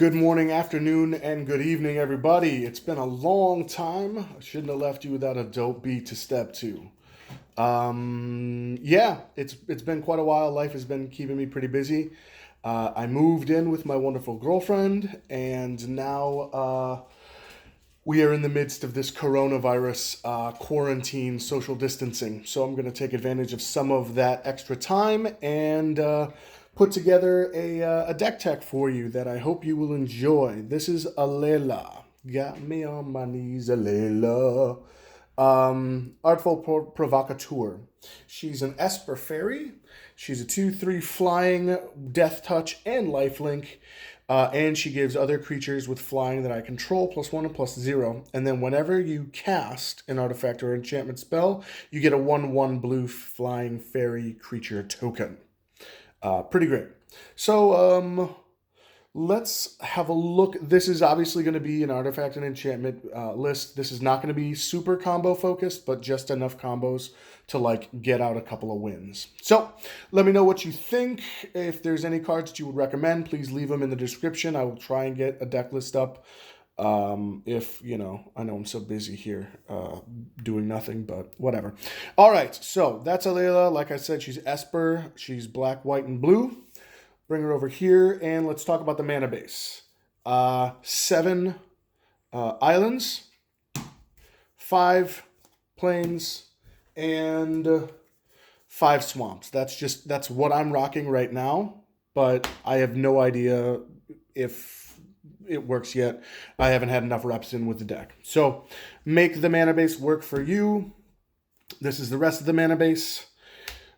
Good morning, afternoon, and good evening, everybody. It's been a long time. I shouldn't have left you without a dope beat to step to. Yeah, it's been quite a while. Life has been keeping me pretty busy. I moved in with my wonderful girlfriend, and now we are in the midst of this coronavirus quarantine, social distancing. So I'm going to take advantage of some of that extra time and put together a deck tech for you that I hope you will enjoy. This is Alela. Got me on my knees, Alela. Artful Provocateur. She's an Esper Fairy. She's a 2/3 flying, death touch, and lifelink. And she gives other creatures with flying that I control +1 and +0. And then whenever you cast an artifact or enchantment spell, you get a 1/1 blue flying fairy creature token. Pretty great. So let's have a look. This is obviously going to be an artifact and enchantment list. This is not going to be super combo focused, but just enough combos to get out a couple of wins. So let me know what you think. If there's any cards that you would recommend, please leave them in the description. I will try and get a deck list up. If I know I'm so busy here doing nothing, but whatever. All right, so that's Alela. Like I said, she's Esper. She's black, white, and blue. Bring her over here, and let's talk about the mana base. 7 islands, 5 plains, and 5 swamps. That's what I'm rocking right now, but I have no idea if it works yet. I haven't had enough reps in with the deck. So make the mana base work for you. This is the rest of the mana base.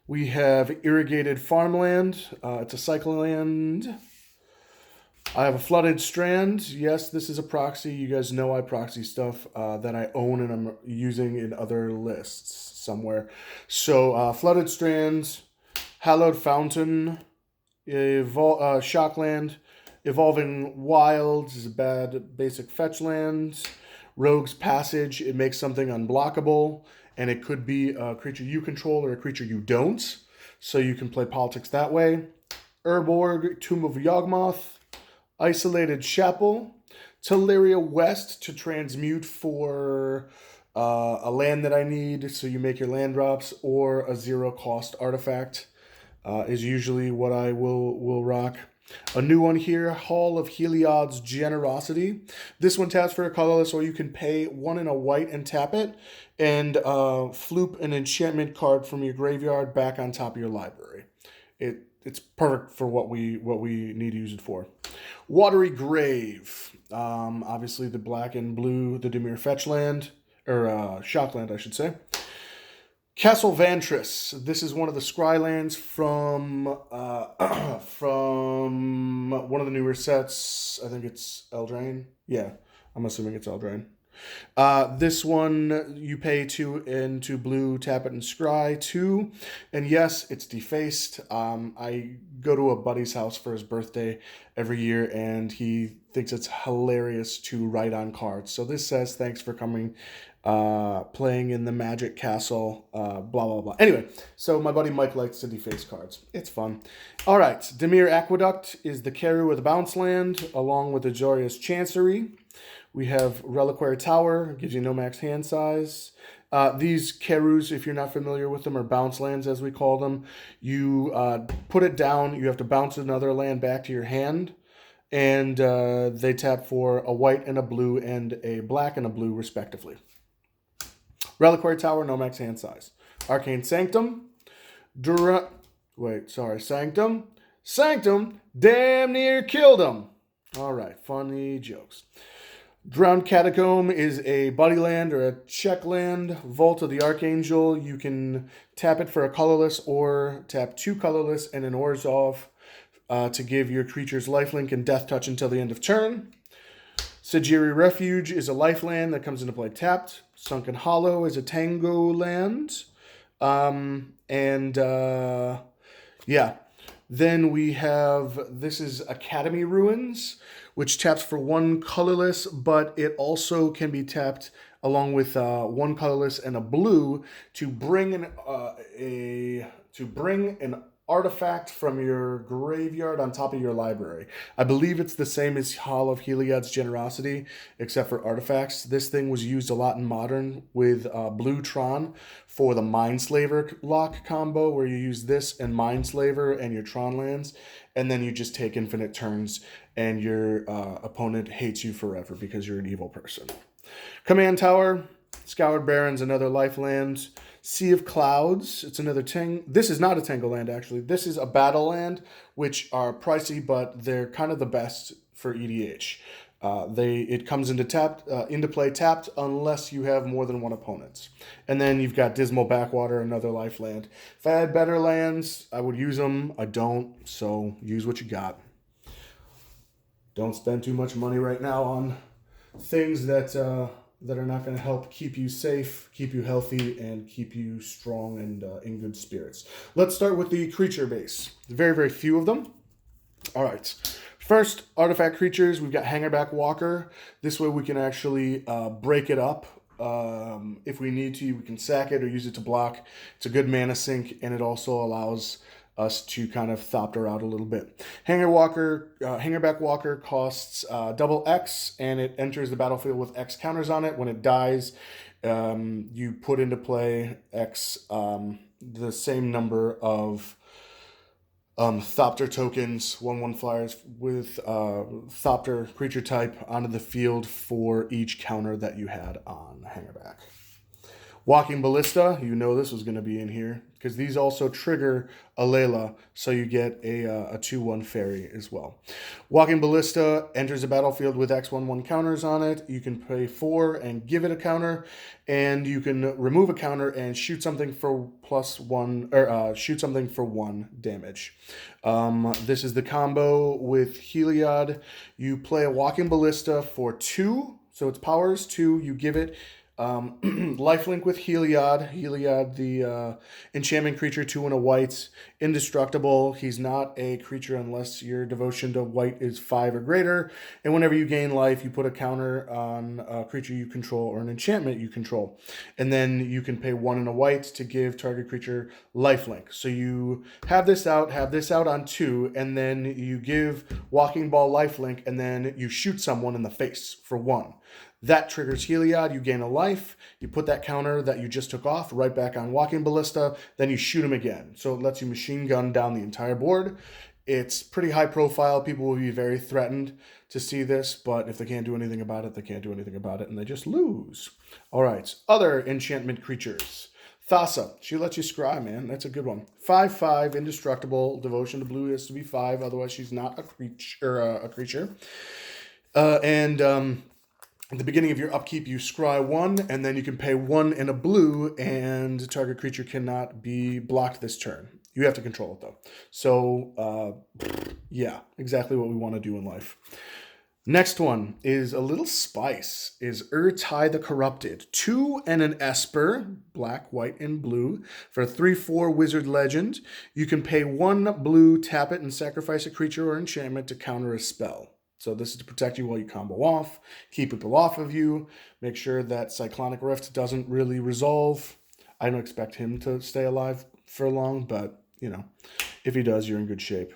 We have irrigated farmland. It's a cycle land. I have a flooded strand. Yes, this is a proxy. You guys know I proxy stuff that I own and I'm using in other lists somewhere. So flooded strands, hallowed fountain, shockland, evolving wilds is a bad basic fetch land. Rogue's passage, it makes something unblockable. And it could be a creature you control or a creature you don't. So you can play politics that way. Urborg, Tomb of Yawgmoth, Isolated Chapel, Teleria West to transmute for a land that I need. So you make your land drops, or a 0-cost artifact is usually what I will rock. A new one here, Hall of Heliod's Generosity. This one taps for a colorless, or you can pay 1 and a white and tap it, and floop an enchantment card from your graveyard back on top of your library. It's perfect for what we need to use it for. Watery Grave. Obviously the black and blue, the Dimir fetch land, or shockland, I should say. Castle Vantris. This is one of the scry lands from one of the newer sets. I think it's Eldraine. Yeah, I'm assuming it's Eldraine. This one, you pay 2 into blue, tap it and scry 2. And yes, it's defaced. I go to a buddy's house for his birthday every year, and he thinks it's hilarious to write on cards. So this says, thanks for coming, playing in the Magic Castle, blah, blah, blah. Anyway, so my buddy Mike likes to deface cards. It's fun. All right, Dimir Aqueduct is the Keru with a bounce land, along with the Azorius Chancery. We have Reliquary Tower, gives you no max hand size. These Kerus, if you're not familiar with them, are bounce lands, as we call them. You put it down, you have to bounce another land back to your hand, and they tap for a white and a blue and a black and a blue, respectively. Reliquary Tower, no max hand size. Arcane Sanctum. Sanctum, damn near killed him. All right, funny jokes. Drowned Catacomb is a buddy land or a check land. Vault of the Archangel, you can tap it for a colorless or tap 2 colorless and an Orzhov to give your creatures lifelink and death touch until the end of turn. Sajiri Refuge is a life land that comes into play tapped. Sunken Hollow is a Tango land. Yeah. Then we have, this is Academy Ruins, which taps for 1 colorless, but it also can be tapped along with 1 colorless and a blue to bring an artifact from your graveyard on top of your library. I believe it's the same as Hall of Heliod's Generosity, except for artifacts. This thing was used a lot in Modern with Blue Tron for the Mindslaver lock combo, where you use this and Mindslaver and your Tron lands, and then you just take infinite turns, and your opponent hates you forever because you're an evil person. Command Tower, Scoured Barrens, another life land. Sea of Clouds, it's another This is not a Tangle land, actually. This is a battle land, which are pricey, but they're kind of the best for EDH. It comes into play tapped unless you have more than one opponent. And then you've got Dismal Backwater, another life land. If I had better lands, I would use them. I don't, so use what you got. Don't spend too much money right now on things that are not going to help keep you safe, keep you healthy, and keep you strong and in good spirits. Let's start with the creature base. Very, very few of them. All right. First, artifact creatures. We've got Hangerback Walker. This way we can actually break it up. If we need to, we can sack it or use it to block. It's a good mana sink, and it also allows us to kind of thopter out a little bit. Hangerback Walker costs double X, and it enters the battlefield with X counters on it. When it dies, you put into play X, the same number of Thopter tokens, 1/1 flyers with Thopter creature type onto the field for each counter that you had on Hangerback. Walking Ballista, you know this was going to be in here, because these also trigger Alela, so you get a 2/1 fairy as well. Walking Ballista enters the battlefield with X/1/1 counters on it. You can pay 4 and give it a counter, and you can remove a counter and shoot something for +1, or shoot something for 1 damage. This is the combo with Heliod. You play a Walking Ballista for 2, so its power is 2. You give it lifelink with Heliod. Heliod, the enchantment creature, 2 and a white, indestructible. He's not a creature unless your devotion to white is 5 or greater. And whenever you gain life, you put a counter on a creature you control or an enchantment you control. And then you can pay 1 and a white to give target creature lifelink. So you have this out on 2, and then you give Walking Ball lifelink, and then you shoot someone in the face for 1. That triggers Heliod. You gain a life. You put that counter that you just took off right back on Walking Ballista. Then you shoot him again. So it lets you machine gun down the entire board. It's pretty high profile. People will be very threatened to see this, but if they can't do anything about it, they can't do anything about it, and they just lose. All right. Other enchantment creatures. Thassa. She lets you scry, man. That's a good one. 5/5, indestructible. Devotion to blue has to be 5. Otherwise, she's not a creature. At the beginning of your upkeep, you scry 1, and then you can pay 1 in a blue, and the target creature cannot be blocked this turn. You have to control it, though. So, yeah, exactly what we want to do in life. Next one is a little spice, is Urtai the Corrupted. 2 and an Esper, black, white, and blue, for a 3/4 wizard legend. You can pay 1 blue, tap it, and sacrifice a creature or enchantment to counter a spell. So this is to protect you while you combo off, keep people off of you, make sure that Cyclonic Rift doesn't really resolve. I don't expect him to stay alive for long, but, you know, if he does, you're in good shape.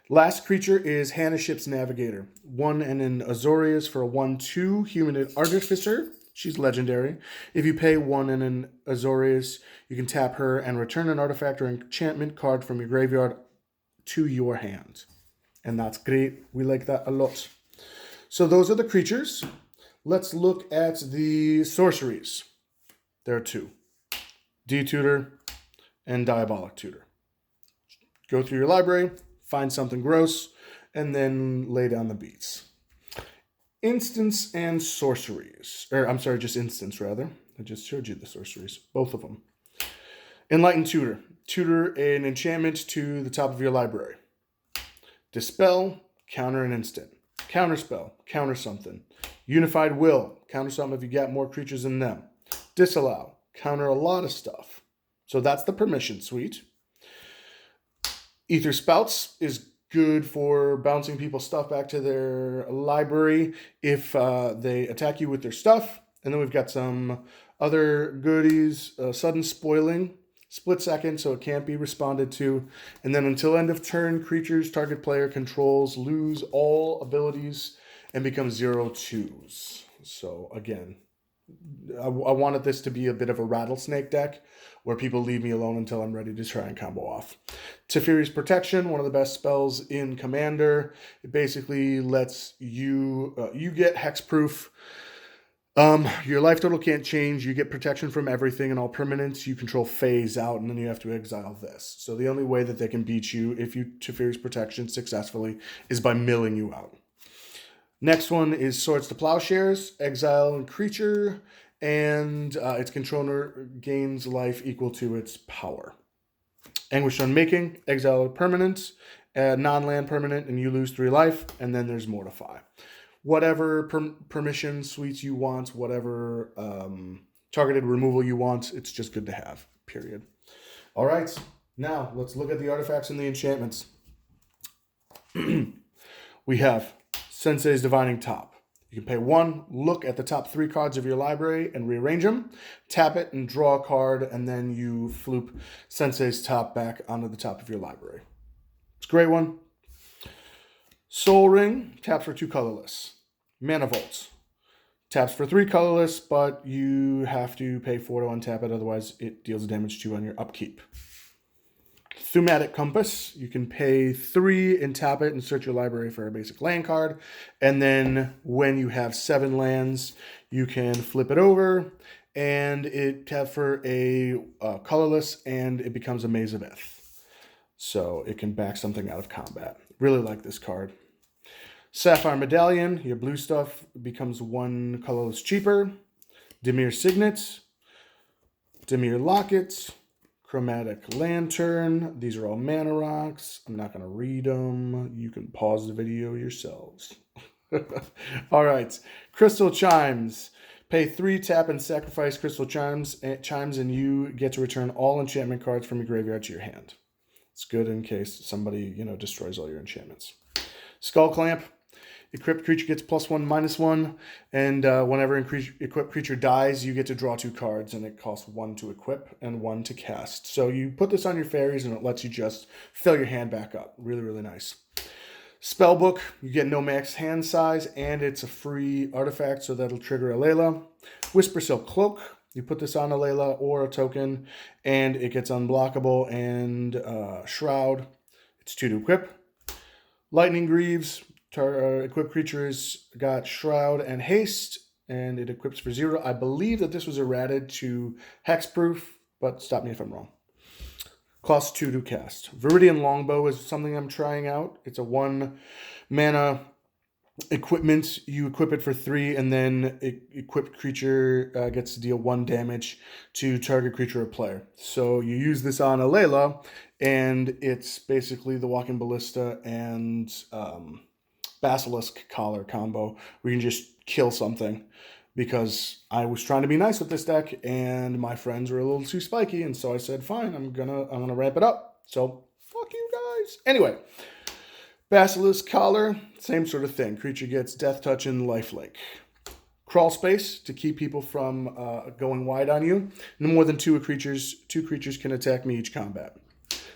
Last creature is Hannah Ship's Navigator. 1 and an Azorius for a 1/2 Human Artificer. She's legendary. If you pay 1 and an Azorius, you can tap her and return an artifact or enchantment card from your graveyard to your hand. And that's great. We like that a lot. So those are the creatures. Let's look at the sorceries. There are 2. D-Tutor and Diabolic Tutor. Go through your library, find something gross, and then lay down the beats. Instants and sorceries. Just instants, rather. I just showed you the sorceries. Both of them. Enlightened Tutor. Tutor an enchantment to the top of your library. Dispel, counter an instant. Counterspell, counter something. Unified Will, counter something if you got more creatures than them. Disallow, counter a lot of stuff. So that's the permission suite. Ether Spouts is good for bouncing people's stuff back to their library if they attack you with their stuff. And then we've got some other goodies. Sudden Spoiling. split second, so it can't be responded to. And then until end of turn, creatures target player controls lose all abilities and become 0/2s. So again, I wanted this to be a bit of a rattlesnake deck where people leave me alone until I'm ready to try and combo off. Teferi's Protection, one of the best spells in Commander. It basically lets you, you get hexproof. Your life total can't change. You get protection from everything, and all permanents you control phase out, and then you have to exile this. So the only way that they can beat you if you Teferi's Protection successfully is by milling you out. Next one is Swords to Plowshares, exile a creature, and its controller gains life equal to its power. Anguish Unmaking, exile a permanent, non-land permanent, and you lose 3 life, and then there's Mortify. Whatever permission suites you want, whatever targeted removal you want, it's just good to have, period. All right, now let's look at the artifacts and the enchantments. We have Sensei's Divining Top. You can pay 1, look at the top 3 cards of your library and rearrange them, tap it and draw a card, and then you floop Sensei's Top back onto the top of your library. It's a great one. Soul Ring, taps for 2 colorless. Mana Vault, taps for 3 colorless, but you have to pay 4 to untap it, otherwise it deals damage to you on your upkeep. Thematic Compass, you can pay 3 and tap it and search your library for a basic land card, and then when you have 7 lands, you can flip it over, and it taps for a colorless, and it becomes a Maze of Ith. So it can back something out of combat. Really like this card. Sapphire Medallion, your blue stuff becomes 1 colorless cheaper. Dimir Signet, Dimir Locket, Chromatic Lantern. These are all mana rocks. I'm not going to read them. You can pause the video yourselves. All right. Crystal Chimes. Pay 3, tap, and sacrifice Crystal Chimes, and you get to return all enchantment cards from your graveyard to your hand. It's good in case somebody, destroys all your enchantments. Skull Clamp. Equipped creature gets +1/-1, and whenever equipped creature dies, you get to draw 2 cards, and it costs 1 to equip and 1 to cast. So you put this on your fairies, and it lets you just fill your hand back up. Really, really nice. Spellbook, you get no max hand size, and it's a free artifact, so that'll trigger Alela. Whisper Silk Cloak, you put this on Alela or a token, and it gets unblockable, and Shroud, it's 2 to equip. Lightning Greaves, equipped creatures got Shroud and Haste, and it equips for 0. I believe that this was errated to Hexproof, but stop me if I'm wrong. Costs 2 to cast. Viridian Longbow is something I'm trying out. It's a 1 mana equipment. You equip it for 3, and then equipped creature gets to deal 1 damage to target creature or player. So you use this on Alela, and it's basically the Walking Ballista and Basilisk Collar combo where you can just kill something, because I was trying to be nice with this deck and my friends were a little too spiky, and so I said, fine, I'm gonna ramp it up. So fuck you guys. Anyway, Basilisk Collar, same sort of thing. Creature gets Death Touch and Lifelink. Crawl Space to keep people from going wide on you. No more than 2 creatures can attack me each combat.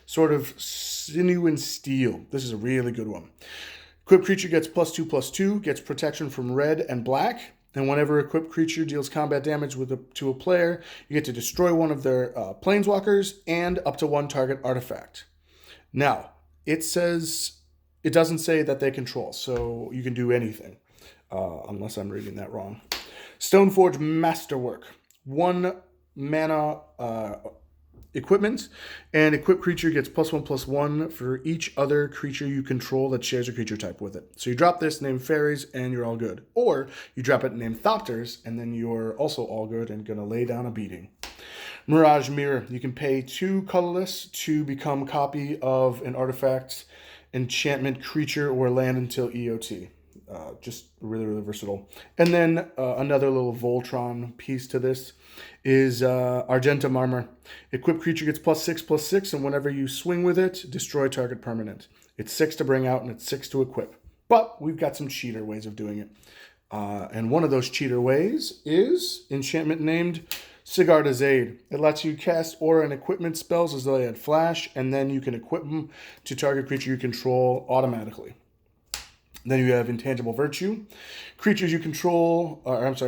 Sort of Sinew and Steel. This is a really good one. Equipped creature gets +2/+2, gets protection from red and black, and whenever equipped creature deals combat damage to a player, you get to destroy one of their planeswalkers and up to 1 target artifact. Now, it doesn't say that they control, so you can do anything, unless I'm reading that wrong. Stoneforge Masterwork, 1 mana equipment, and equipped creature gets +1/+1 for each other creature you control that shares a creature type with it. So you drop this, name fairies, and you're all good. Or you drop it, name Thopters, and then you're also all good and gonna lay down a beating. Mirage Mirror, you can pay 2 colorless to become copy of an artifact, enchantment, creature, or land until EOT. Just really, really versatile. And then another little Voltron piece to this is Argentum Armor. Equipped creature gets +6/+6, and whenever you swing with it, destroy target permanent. It's 6 to bring out, and it's 6 to equip. But we've got some cheater ways of doing it. And one of those cheater ways is enchantment named Cigar de Zade. It lets you cast aura and equipment spells as though they had flash, and then you can equip them to target creature you control automatically. Then you have Intangible Virtue. Creatures you control,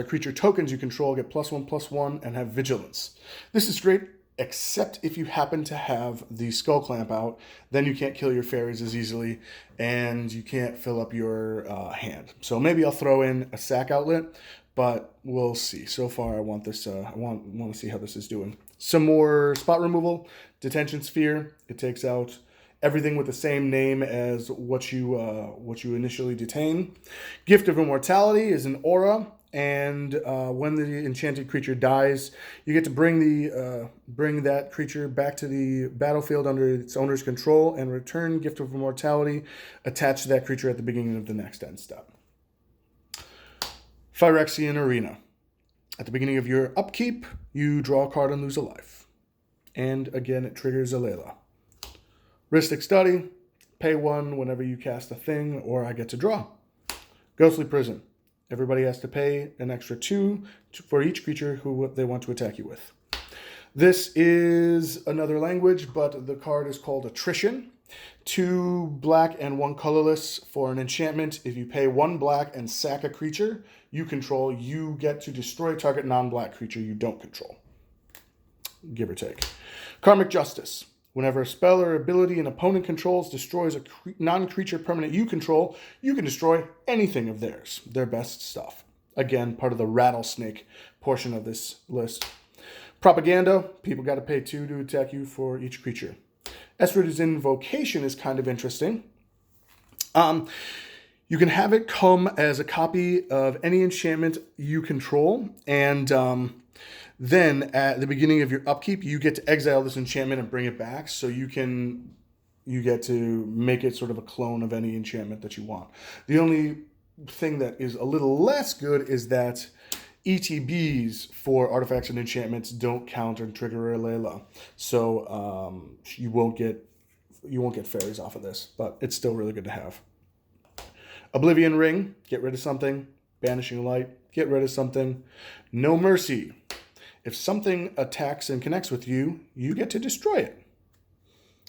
creature tokens you control get +1/+1 and have Vigilance. This is great, except if you happen to have the Skull Clamp out, then you can't kill your fairies as easily, and you can't fill up your hand. So maybe I'll throw in a Sack Outlet, but we'll see. So far, I want this. I want to see how this is doing. Some more spot removal. Detention Sphere. It takes out everything with the same name as what you initially detain. Gift of Immortality is an aura, and when the enchanted creature dies, you get to bring that creature back to the battlefield under its owner's control and return Gift of Immortality attached to that creature at the beginning of the next end step. Phyrexian Arena. At the beginning of your upkeep, you draw a card and lose a life. And again, it triggers Alela. Rhystic Study. Pay 1 whenever you cast a thing, or I get to draw. Ghostly Prison. Everybody has to pay an extra 2 for each creature who they want to attack you with. This is another language, but the card is called Attrition. 2 black and 1 colorless for an enchantment. If you pay 1 black and sack a creature you control, you get to destroy target non-black creature you don't control. Give or take. Karmic Justice. Whenever a spell or ability an opponent controls destroys a non-creature permanent you control, you can destroy anything of theirs, their best stuff. Again, part of the rattlesnake portion of this list. Propaganda. People got to pay 2 to attack you for each creature. Estrid's Invocation is kind of interesting. You can have it come as a copy of any enchantment you control, and then at the beginning of your upkeep, you get to exile this enchantment and bring it back, so you get to make it sort of a clone of any enchantment that you want. The only thing that is a little less good is that ETBs for artifacts and enchantments don't count and trigger Alela, so you won't get fairies off of this, but it's still really good to have. Oblivion Ring, get rid of something. Banishing Light, get rid of something. No Mercy. If something attacks and connects with you, you get to destroy it.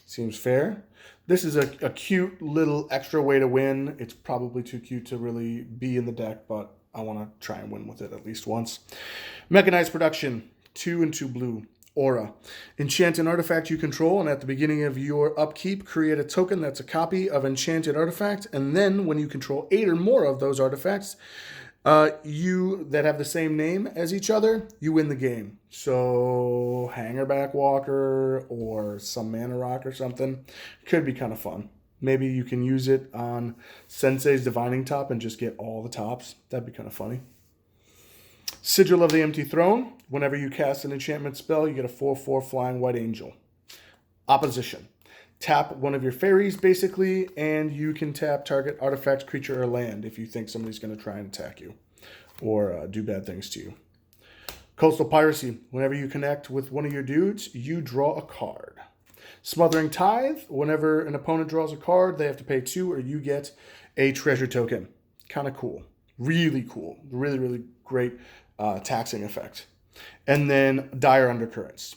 Seems fair. This is a cute little extra way to win. It's probably too cute to really be in the deck, but I want to try and win with it at least once. Mechanized Production, 2 and 2 blue. Aura. Enchant an artifact you control, and at the beginning of your upkeep, create a token that's a copy of enchanted artifact, and then when you control 8 or more of those artifacts, you that have the same name as each other, you win the game. So Hangerback Walker or some Mana Rock or something could be kind of fun. Maybe you can use it on Sensei's Divining Top and just get all the tops. That'd be kind of funny. Sigil of the Empty Throne. Whenever you cast an enchantment spell, you get a 4/4 flying white angel. Opposition. Tap one of your fairies, basically, and you can tap target artifact, creature, or land if you think somebody's going to try and attack you or do bad things to you. Coastal Piracy. Whenever you connect with one of your dudes, you draw a card. Smothering Tithe. Whenever an opponent draws a card, they have to pay 2 or you get a treasure token. Kind of cool. Really cool. Really, really great taxing effect. And then Dire Undercurrents.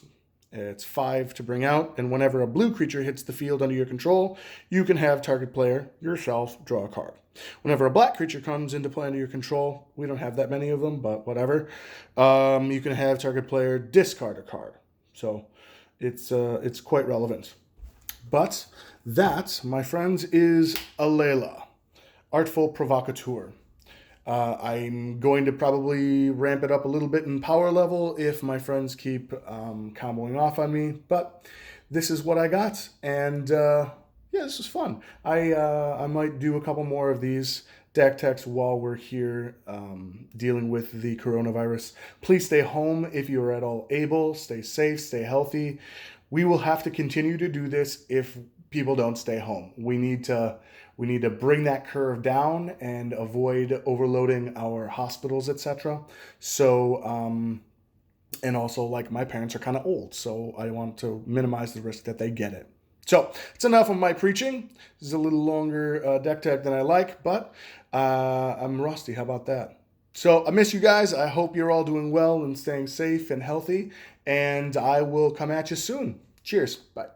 It's 5 to bring out, and whenever a blue creature hits the field under your control, you can have target player, yourself, draw a card. Whenever a black creature comes into play under your control, we don't have that many of them, but whatever, you can have target player discard a card. So it's quite relevant. But that, my friends, is Alela, Artful Provocateur. I'm going to probably ramp it up a little bit in power level if my friends keep comboing off on me, but this is what I got, and yeah, this is fun. I might do a couple more of these deck techs while we're here dealing with the coronavirus. Please stay home if you're at all able. Stay safe, stay healthy. We will have to continue to do this if people don't stay home. We need to bring that curve down and avoid overloading our hospitals, etc. So, and also, like, my parents are kind of old, so I want to minimize the risk that they get it. So, it's enough of my preaching. This is a little longer deck tech than I like, but I'm rusty. How about that? So I miss you guys. I hope you're all doing well and staying safe and healthy. And I will come at you soon. Cheers. Bye.